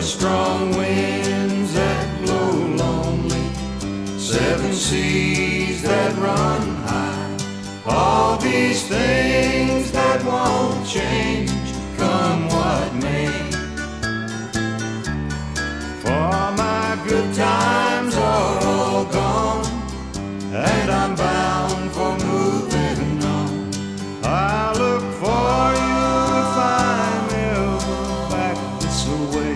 strong winds that blow lonely, seven seas that run high, all these things that won't change, come what may. For my good times are all gone, and I'm bound for moving on. I look for you if I'm ever back this way.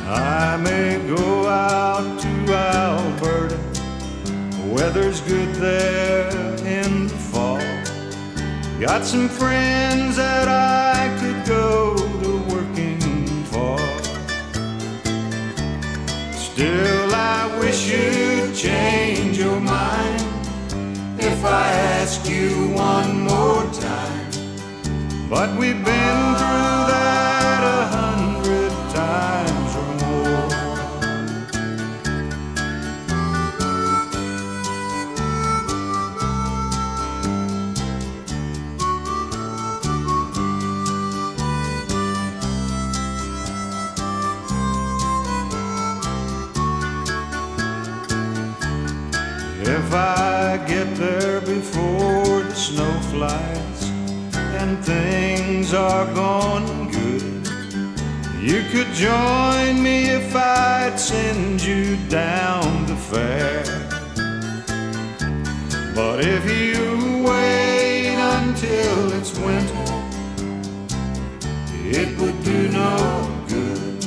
I may go out to Alberta, weather's good there in the fall. Got some friends that I could go to working for. Still I wish you'd change your mind if I ask you one more time. But we've been through that 100 times or more. If I get there before the snow flies and things are going good, you could join me if I'd send you down the fair. But if you wait until it's winter, it would do no good,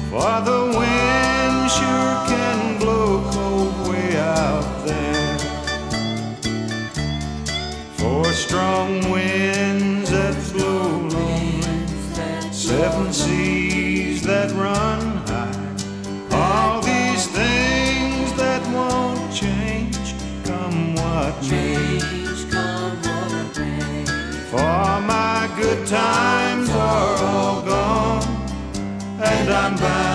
for the wind sure can blow cold way out there. For strong winds that blow lonely, seven seas that run high, all these things that won't change, come what may. For my good times are all gone, and I'm bound